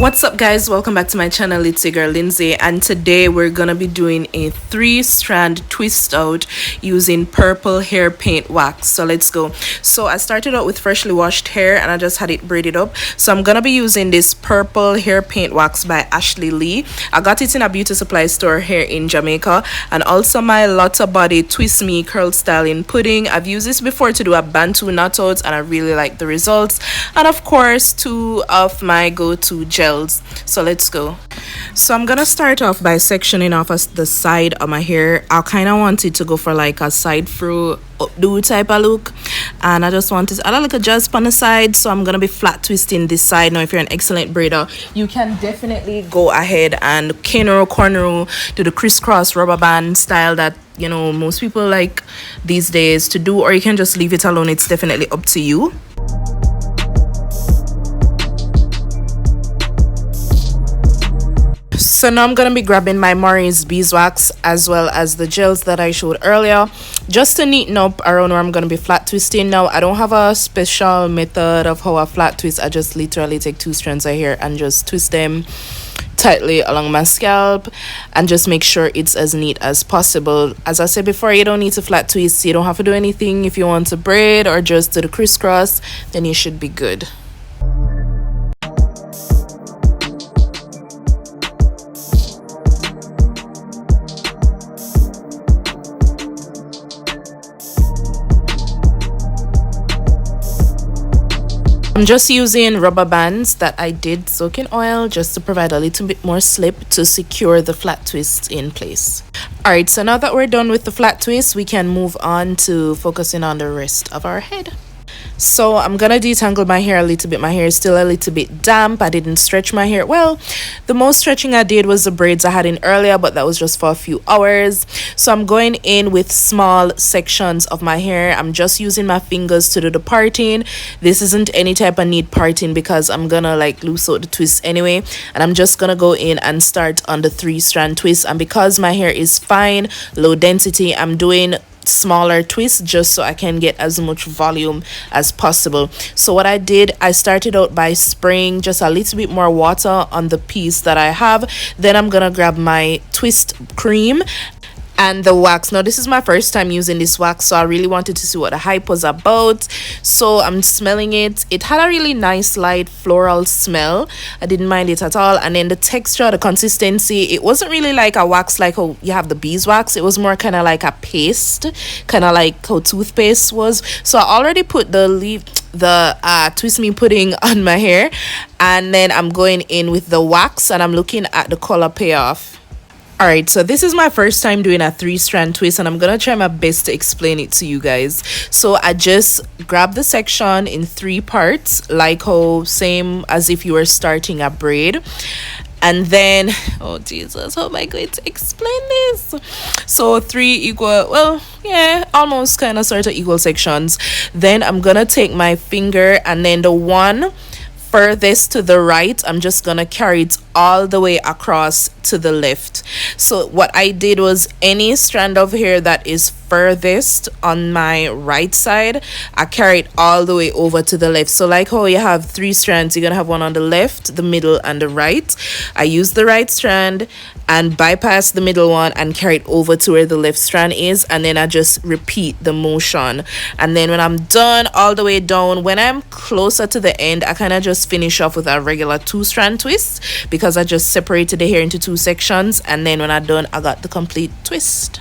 What's up, guys? Welcome back to my channel. It's your girl Lindsay, and today we're gonna be doing a 3-strand twist out using purple hair paint wax. So let's go. So I started out with freshly washed hair and I just had it braided up. So I'm gonna be using this purple hair paint wax by Ashley Lee. I got it in a beauty supply store here in Jamaica, and also my Lotta Body Twist Me curl styling pudding. I've used this before to do a bantu knot out and I really like the results. And of course, 2 of my go-to gels. So let's go. So I'm gonna start off by sectioning off the side of my hair. I kind of wanted to go for like a side through updo type of look, and I just wanted to add a little just on the side. So I'm gonna be flat twisting this side. Now if you're an excellent braider, you can definitely go ahead and cornrow, do the crisscross rubber band style that most people like these days to do, or you can just leave it alone. It's definitely up to you. So now I'm going to be grabbing my Maurice beeswax as well as the gels that I showed earlier, just to neaten up around where I'm going to be flat twisting. Now I don't have a special method of how I flat twist. I just literally take 2 strands of hair and just twist them tightly along my scalp and just make sure it's as neat as possible. As I said before, you don't need to flat twist. You don't have to do anything. If you want to braid or just do the crisscross, then you should be good. I'm just using rubber bands that I did soak in oil just to provide a little bit more slip to secure the flat twist in place. Alright, so now that we're done with the flat twist, we can move on to focusing on the rest of our head. So I'm gonna detangle my hair a little bit. My hair is still a little bit damp. I didn't stretch my hair. Well, the most stretching I did was the braids I had in earlier, but that was just for a few hours. So I'm going in with small sections of my hair. I'm just using my fingers to do the parting. This isn't any type of neat parting because I'm gonna like loose out the twist anyway, and I'm just gonna go in and start on the 3-strand twist. And because my hair is fine, low density, I'm doing smaller twists just so I can get as much volume as possible. So what I did, I started out by spraying just a little bit more water on the piece that I have. Then I'm gonna grab my twist cream and the wax. Now this is my first time using this wax, so I really wanted to see what the hype was about. So I'm smelling it. It had a really nice light floral smell. I didn't mind it at all. And then the texture, the consistency, it wasn't really like a wax like how you have the beeswax. It was more kind of like a paste, kind of like how toothpaste was. So I already put the twist me pudding on my hair, and then I'm going in with the wax and I'm looking at the color payoff. Alright, so this is my first time doing a 3-strand twist, and I'm gonna try my best to explain it to you guys. So I just grab the section in 3 parts, like how same as if you were starting a braid. And then, oh Jesus, how am I going to explain this? So 3 equal, well, yeah, almost kind of sort of equal sections. Then I'm gonna take my finger, and then the one furthest to the right, I'm just gonna carry it all the way across to the left. So what I did was, any strand of hair that is furthest on my right side, I carry it all the way over to the left. So like how you have 3 strands, you're gonna have one on the left, the middle, and the right. I use the right strand and bypass the middle one and carry it over to where the left strand is, and then I just repeat the motion. And then when I'm done all the way down, when I'm closer to the end, I kind of just finish off with a regular 2-strand twist because I just separated the hair into 2 sections, and then when I'm done, I got the complete twist.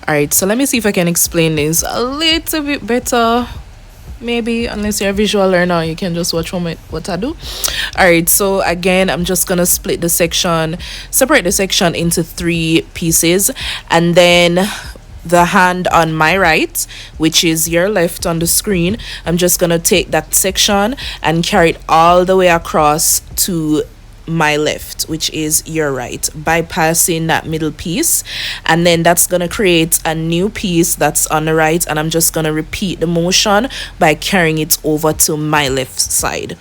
Alright, so let me see if I can explain this a little bit better. Maybe, unless you're a visual learner, you can just watch what I do. Alright, so again, I'm just gonna separate the section into 3 pieces, and then the hand on my right, which is your left on the screen, I'm just gonna take that section and carry it all the way across to my left, which is your right, bypassing that middle piece, and then that's gonna create a new piece that's on the right, and I'm just gonna repeat the motion by carrying it over to my left side.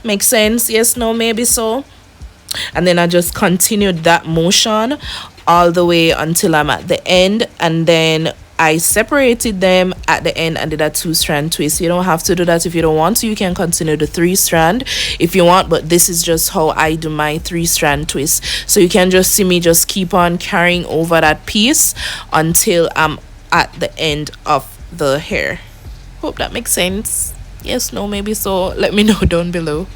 Make sense? Yes, no, maybe so. And then I just continued that motion all the way until I'm at the end, and then I separated them at the end and did a 2-strand twist. You don't have to do that if you don't want to. You can continue the 3-strand if you want, but this is just how I do my 3-strand twist. So you can just see me just keep on carrying over that piece until I'm at the end of the hair. Hope that makes sense. Yes, no, maybe so. Let me know down below.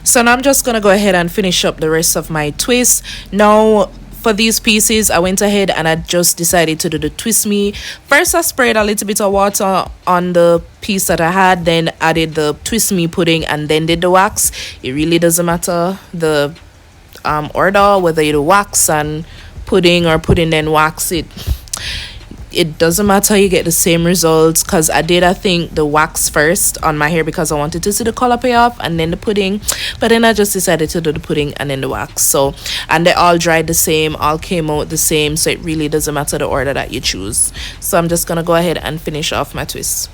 So now I'm just gonna go ahead and finish up the rest of my twist. Now for these pieces, I went ahead and I just decided to do the twist me. First I sprayed a little bit of water on the piece that I had, then added the twist me pudding, and then did the wax. It really doesn't matter the order, whether you do wax and pudding or pudding then wax. It doesn't matter, you get the same results, because I think the wax first on my hair because I wanted to see the color pay off, and then the pudding, but then I just decided to do the pudding and then the wax. So, and they all dried the same, all came out the same, so it really doesn't matter the order that you choose. So I'm just gonna go ahead and finish off my twist.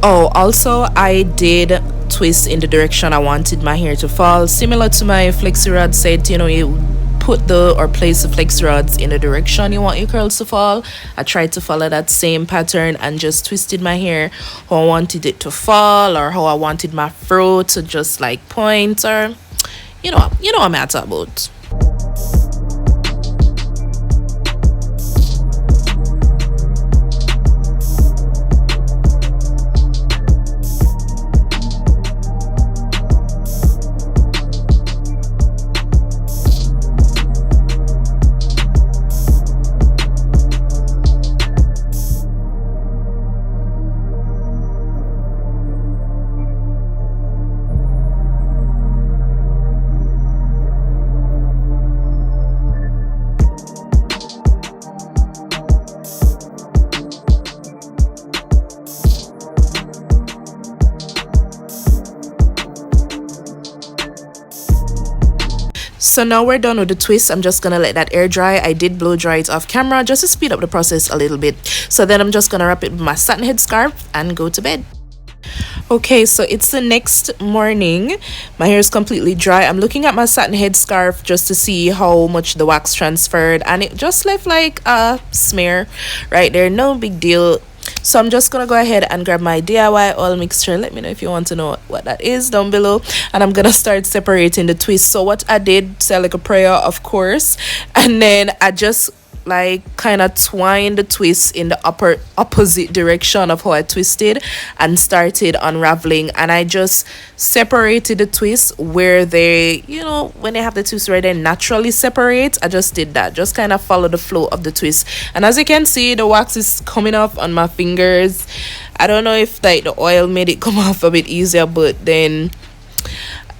Oh, also I did twist in the direction I wanted my hair to fall, similar to my flexi rod set. You know, you put or place the flex rods in the direction you want your curls to fall. I tried to follow that same pattern and just twisted my hair how I wanted it to fall, or how I wanted my fro to just like point, or you know what I'm at about. So now we're done with the twist. I'm just gonna let that air dry. I did blow dry it off camera just to speed up the process a little bit. So then I'm just gonna wrap it with my satin head scarf and go to bed. Okay, so it's the next morning. My hair is completely dry. I'm looking at my satin headscarf just to see how much the wax transferred, and it just left like a smear right there. No big deal. So I'm just gonna go ahead and grab my DIY oil mixture. Let me know if you want to know what that is down below. And I'm gonna start separating the twists. So what I did, say like a prayer, of course, and then I just like kind of twine the twist in the opposite direction of how I twisted and started unraveling, and I just separated the twist where they, you know, when they have the twist where they naturally separate. I just did that, just kind of follow the flow of the twist, and as you can see, the wax is coming off on my fingers. I don't know if like the oil made it come off a bit easier, but then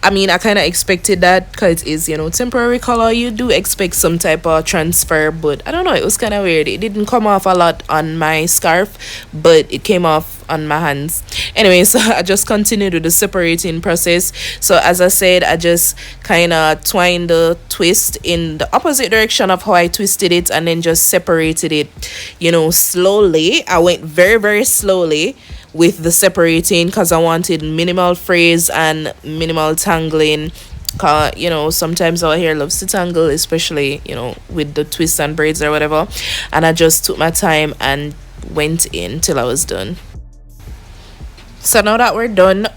I mean, I kind of expected that because it is, you know, temporary color. You do expect some type of transfer, but I don't know. It was kind of weird. It didn't come off a lot on my scarf, but it came off on my hands. Anyway, so I just continued with the separating process. So as I said, I just kind of twined the twist in the opposite direction of how I twisted it, and then just separated it, you know, slowly. I went very, very slowly with the separating because I wanted minimal frizz and minimal tangling. You know, sometimes our hair loves to tangle, especially, you know, with the twists and braids or whatever. And I just took my time and went in till I was done. So now that we're done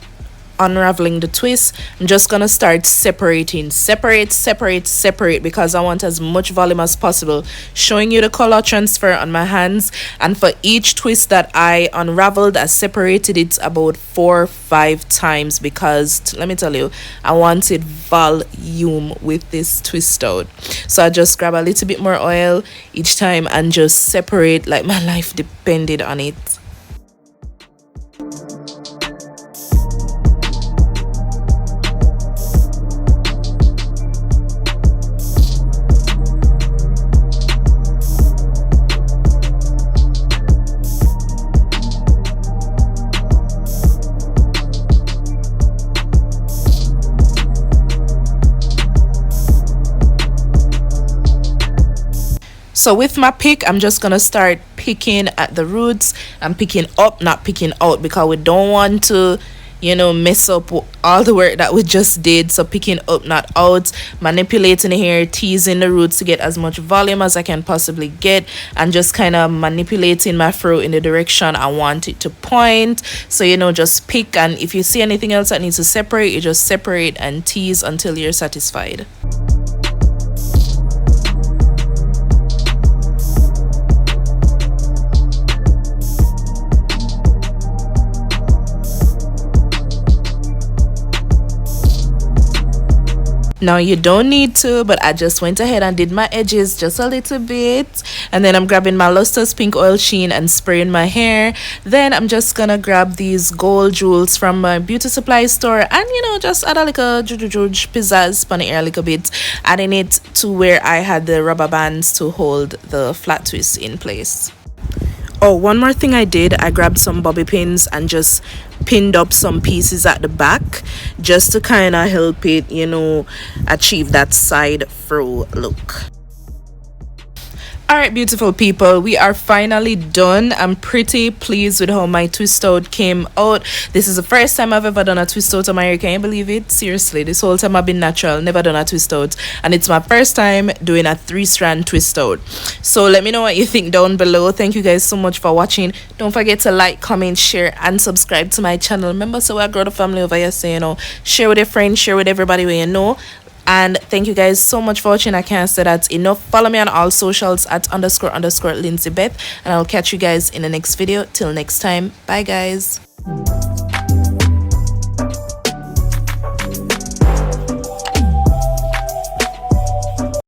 unraveling the twist, I'm just gonna start separating, separate, because I want as much volume as possible, showing you the color transfer on my hands. And for each twist that I unraveled, I separated it about 4-5 times because let me tell you, I wanted volume with this twist out. So I just grab a little bit more oil each time and just separate like my life depended on it. So with my pick, I'm just gonna start picking at the roots. I'm picking up, not picking out, because we don't want to, you know, mess up all the work that we just did. So picking up, not out, manipulating the hair, teasing the roots to get as much volume as I can possibly get, and just kind of manipulating my fro in the direction I want it to point. So, you know, just pick, and if you see anything else that needs to separate, you just separate and tease until you're satisfied. Now you don't need to, but I just went ahead and did my edges just a little bit, and then I'm grabbing my lustrous pink oil sheen and spraying my hair. Then I'm just gonna grab these gold jewels from my beauty supply store and, you know, just add a little juju pizzazz on the hair a little bit, adding it to where I had the rubber bands to hold the flat twist in place. Oh, one more thing I did, I grabbed some bobby pins and just pinned up some pieces at the back just to kind of help it, you know, achieve that side fro look. Alright, beautiful people, we are finally done. I'm pretty pleased with how my twist out came out. This is the first time I've ever done a twist out on my hair. Can you believe it? Seriously, this whole time I've been natural, never done a twist out, and it's my first time doing a 3-strand twist out. So let me know what you think down below. Thank you guys so much for watching. Don't forget to like, comment, share, and subscribe to my channel. Remember, so I grow the family over here, so, you know, share with your friends, share with everybody who you know. And thank you guys so much for watching. I can't say that enough. Follow me on all socials at __Lindsey Beth, and I'll catch you guys in the next video. Till next time, bye guys.